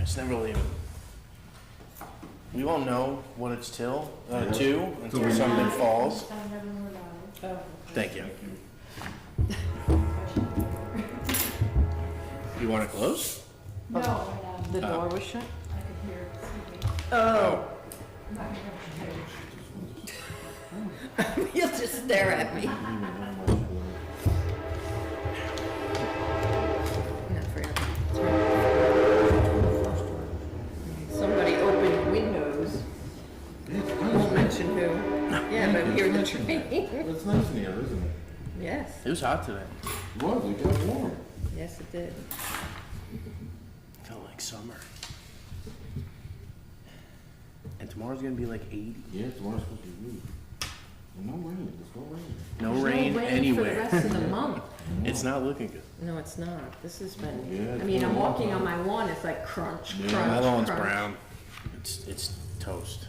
It's never really. We won't know what it's till to until something falls. Thank you. You want to close? No. The door was shut? I could hear it. Oh. You'll just stare at me. Not forever. Somebody opened windows. Won't mention who. Yeah, but we hear the train. It's nice in here, isn't it? Yes. It was hot today. It was, it got warm. Yes, it did. Felt like summer. And tomorrow's gonna be like 80. Yeah, tomorrow's supposed to be good. And no rain, there's no rain. No There's rain for the anywhere. rest of the month. It's not looking good. No, it's not. This has been, Yeah, I mean, I'm walking on my lawn, it's like crunch, Yeah, crunch, My lawn's crunch. brown. It's toast.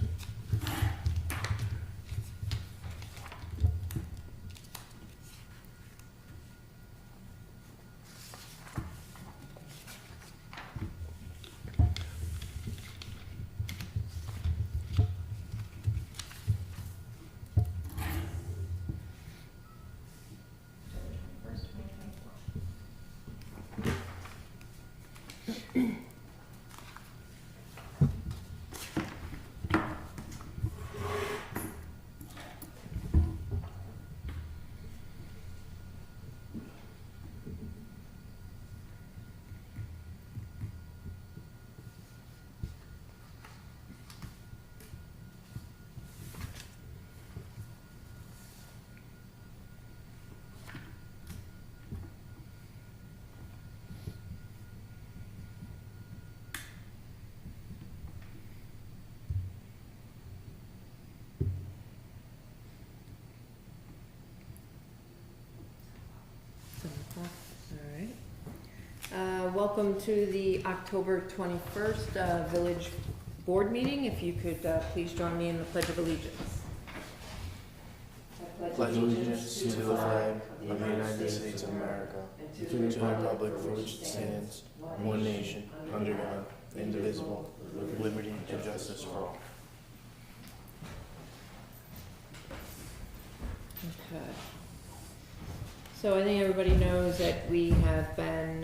All right. Welcome to the October 21st Village Board meeting. If you could please join me in the Pledge of Allegiance. Pledge allegiance to the flag of the United States of America, to the republic for which it stands, one nation, under God, indivisible, with liberty and justice for all. Okay. So I think everybody knows that we have been,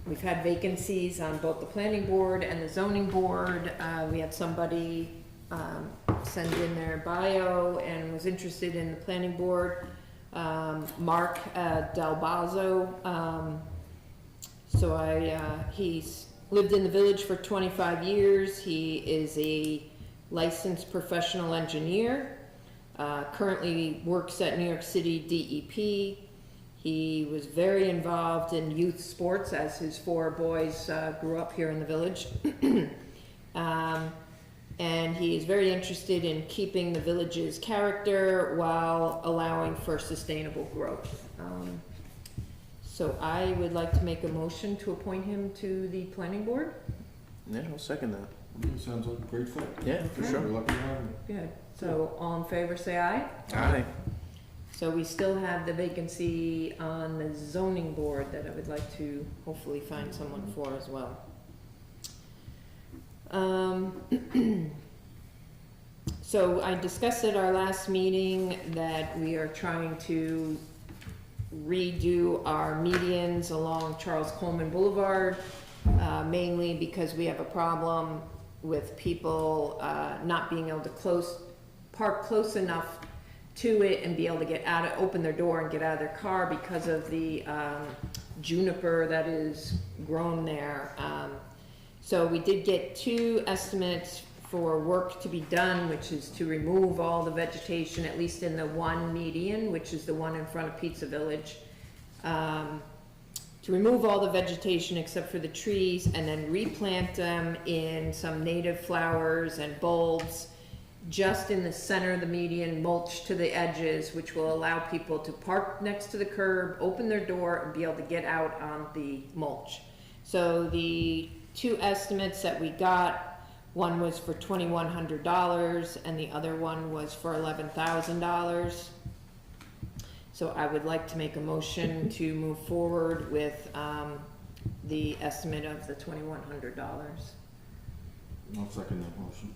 we've had vacancies on both the planning board and the zoning board. We had somebody send in their bio and was interested in the planning board, Mark Dalbazo. He's lived in the village for 25 years. He is a licensed professional engineer. Currently works at New York City DEP. He was very involved in youth sports as his 4 boys grew up here in the village. And he is very interested in keeping the village's character while allowing for sustainable growth. So I would like to make a motion to appoint him to the planning board. Yeah, I'll second that. Yeah, sounds like a great fit. Yeah, for We're sure. lucky to have him. Good. So all in favor, say aye. Aye. So we still have the vacancy on the zoning board that I would like to hopefully find someone for as well. So I discussed at our last meeting that we are trying to redo our medians along Charles Coleman Boulevard, mainly because we have a problem with people not being able to park close enough to it and be able to get out of, open their door and get out of their car because of the juniper that is grown there. So we did get 2 estimates for work to be done, which is to remove all the vegetation, at least in the one median, which is the one in front of Pizza Village. To remove all the vegetation except for the trees and then replant them in some native flowers and bulbs just in the center of the median, mulch to the edges, which will allow people to park next to the curb, open their door, and be able to get out on the mulch. So the 2 estimates that we got, one was for $2,100 and the other one was for $11,000. So I would like to make a motion to move forward with the estimate of the $2,100. I'll second that motion.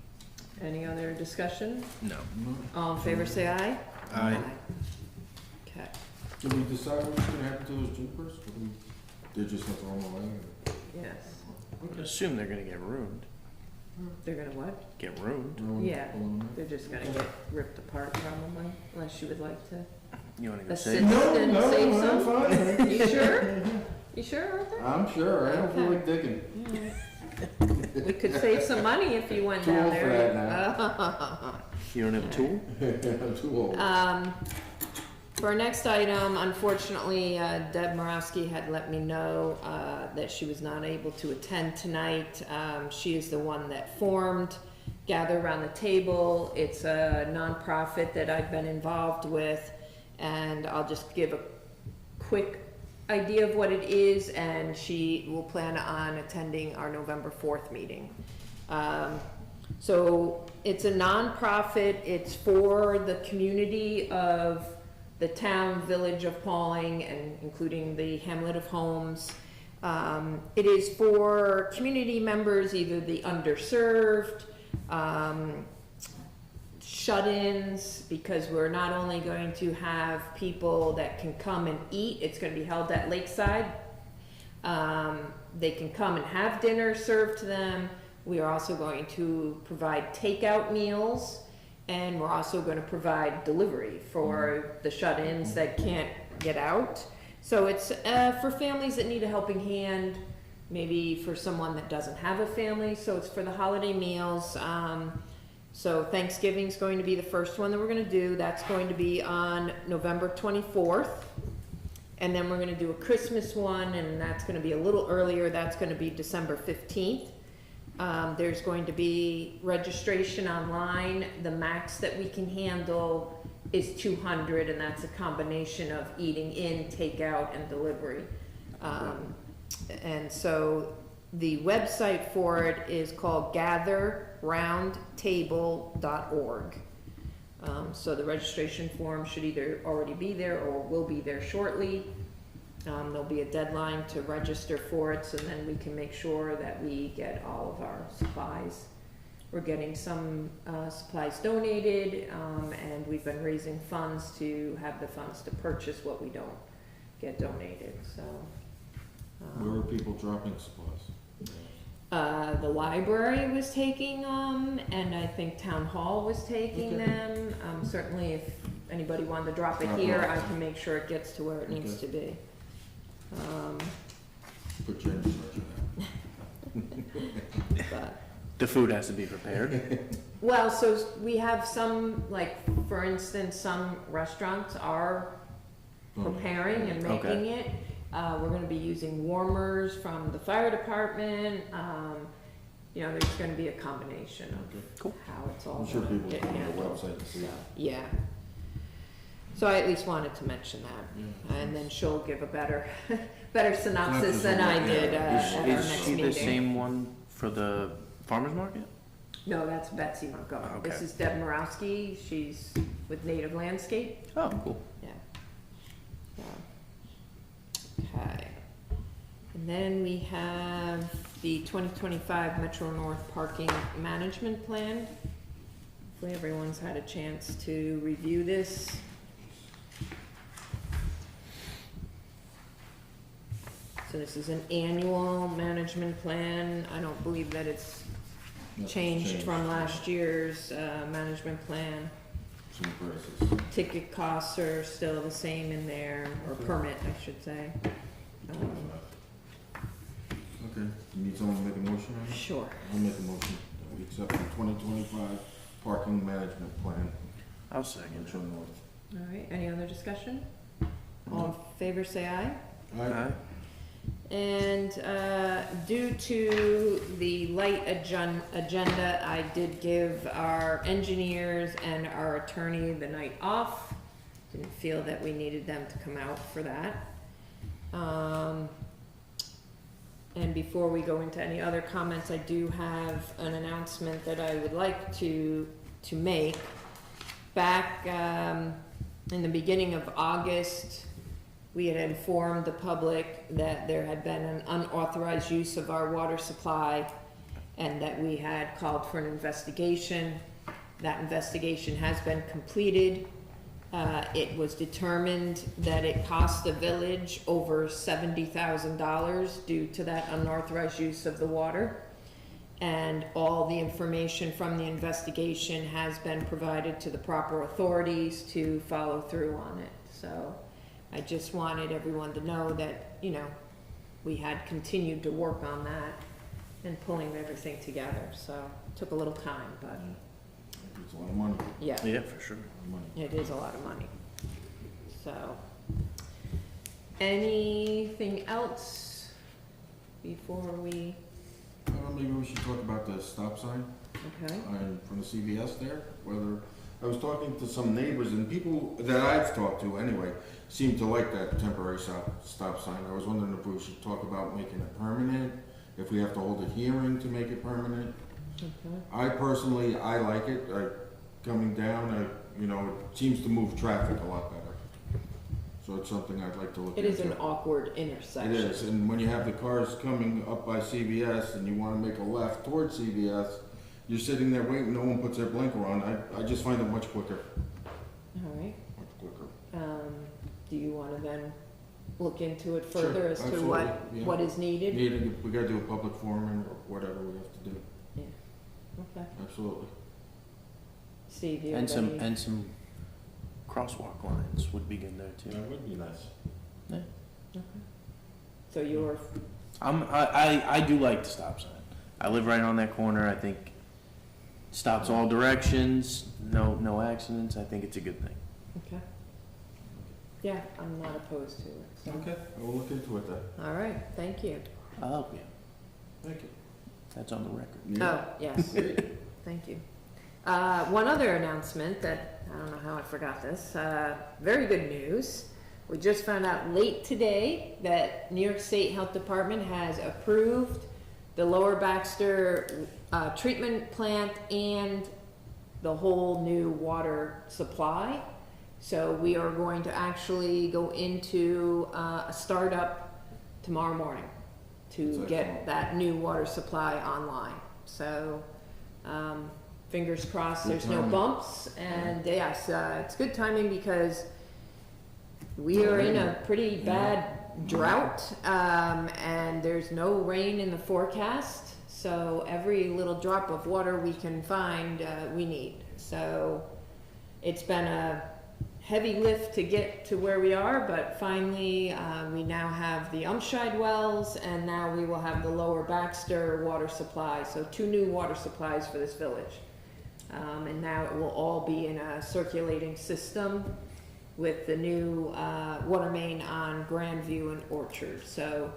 Any other discussion? No. No. All in favor, say aye. Aye. Okay. Did we decide what's gonna happen to those Jeepers? They're just gonna throw them away? Yes. I would assume they're gonna get ruined. They're gonna what? Get ruined? Yeah. They're just gonna get ripped apart probably, unless you would like to You wanna go assist save? and save I'm some? fine. You sure? You sure, Arthur? I'm sure, I don't feel Okay. like digging. We could save some money if you went Too down old for there. that You don't have a tool? I'm too old. For our next item, unfortunately, Deb Morawski had let me know that she was not able to attend tonight. She is the one that formed Gather Around the Table. It's a nonprofit that I've been involved with, and I'll just give a quick idea of what it is, and she will plan on attending our November 4th meeting. So it's a nonprofit. It's for the community of the town, village of Pawling, and including the hamlet of Holmes. It is for community members, either the underserved, shut-ins, because we're not only going to have people that can come and eat, it's gonna be held at Lakeside. They can come and have dinner served to them. We are also going to provide takeout meals, and we're also going to provide delivery for the shut-ins that can't get out. So it's for families that need a helping hand, maybe for someone that doesn't have a family. So it's for the holiday meals. So Thanksgiving's going to be the first one that we're going to do. That's going to be on November 24th. And then we're going to do a Christmas one, and that's going to be a little earlier. That's going to be December 15th. There's going to be registration online. The max that we can handle is 200, and that's a combination of eating in, takeout, and delivery. And so the website for it is called gatherroundtable.org. So the registration form should either already be there or will be there shortly. There'll be a deadline to register for it, so then we can make sure that we get all of our supplies. We're getting some supplies donated, and we've been raising funds to have the funds to purchase what we don't get donated, so. Where are people dropping supplies? The library was taking them, and I think town hall was taking Okay. them. Certainly if anybody wanted to drop it Drop here, it I off. can make sure it gets to where it needs to be. Put your infrastructure But, The food has to be prepared. well, so we have some, like, for instance, some restaurants are down. preparing and making Okay. it. We're gonna be using warmers from the fire department. You know, there's gonna be a combination Okay. of how it's all I'm sure people get come on the handled. website to see. So, yeah. So I at least wanted to mention that. Yeah. And then she'll give a better, better synopsis than I did at our Is next she the meeting. same one for the farmer's market? No, that's Betsy Montgomery. Okay. This is Deb Morawski. She's with Native Landscape. Oh, cool. Yeah. Okay. And then we have the 2025 Metro North Parking Management Plan. Hopefully everyone's had a chance to review this. So this is an annual management plan. I don't believe that it's Nothing's changed from last year's management plan. Some prices. Ticket costs are still the same in there, or permit, I should say. Okay, you need someone to make a motion on it? Sure. I'll make a motion that we accept the 2025 parking management plan. I'll second. Metro North. All right, any other discussion? All in favor, say aye. Aye. And due to the light agenda, I did give our engineers and our attorney the night off. Didn't feel that we needed them to come out for that. And before we go into any other comments, I do have an announcement that I would like to make. Back in the beginning of August, we had informed the public that there had been an unauthorized use of our water supply and that we had called for an investigation. That investigation has been completed. It was determined that it cost the village over $70,000 due to that unauthorized use of the water. And all the information from the investigation has been provided to the proper authorities to follow through on it. So I just wanted everyone to know that, you know, we had continued to work on that and pulling everything together. So it took a little time, but It's a lot of money. yeah, Yeah, for sure. it is a lot of money. So, anything else before we, Maybe we should talk about the stop sign okay? from the CVS there, whether, I was talking to some neighbors and people that I've talked to anyway, seem to like that temporary stop sign. I was wondering if we should talk about making it permanent, if we have to hold a hearing to make it permanent. Okay. I personally, I like it, coming down, you know, it seems to move traffic a lot better. So it's something I'd like to look It into. is an awkward intersection. It is, and when you have the cars coming up by CVS and you wanna make a left towards CVS, you're sitting there waiting, no one puts their blinker on, I just find it much quicker, All right. much quicker. Do you wanna then look into it Sure, further as to absolutely, yeah. what is needed? We gotta do a public forum or whatever we have to do, Okay. absolutely. Steve, you And have any? and some crosswalk lines would be good there too. That would be nice. Okay. So you're, I do like the stop sign. I live right on that corner. I think stops all directions, no accidents. I think it's a good thing. okay. Yeah, I'm not opposed to it, so. Okay, I will look into it then. All right, thank you. I'll help you. Thank you. That's on the record. Oh, yes, thank you. One other announcement that, I don't know how I forgot this, very good news. We just found out late today that New York State Health Department has approved the Lower Baxter treatment plant and the whole new water supply. So we are going to actually go into a startup tomorrow morning to get that new water supply online. So, fingers crossed, there's no bumps, and yes, it's good timing because we are in a pretty bad drought, and there's no rain in the forecast, so every little drop of water we can find, we need. So it's been a heavy lift to get to where we are, but finally, we now have the Umscheid wells, and now we will have the Lower Baxter water supply, so 2 new water supplies for this village. And now it will all be in a circulating system with the new water main on Grandview and Orchard. So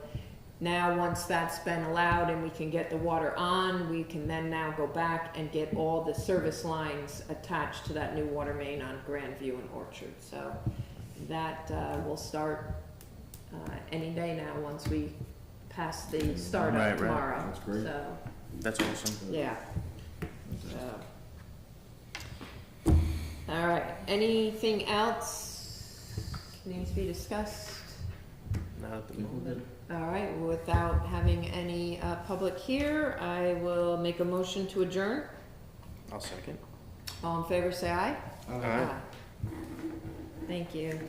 now once that's been allowed and we can get the water on, we can then now go back and get all the service lines attached to that new water main on Grandview and Orchard. So that will start any day now once we pass the startup Right. tomorrow. That's great. So, That's awesome. yeah. All right, anything else needs to be discussed? Not at the moment. All right, without having any public here, I will make a motion to adjourn. I'll second. All in favor, say aye. Aye. Thank you.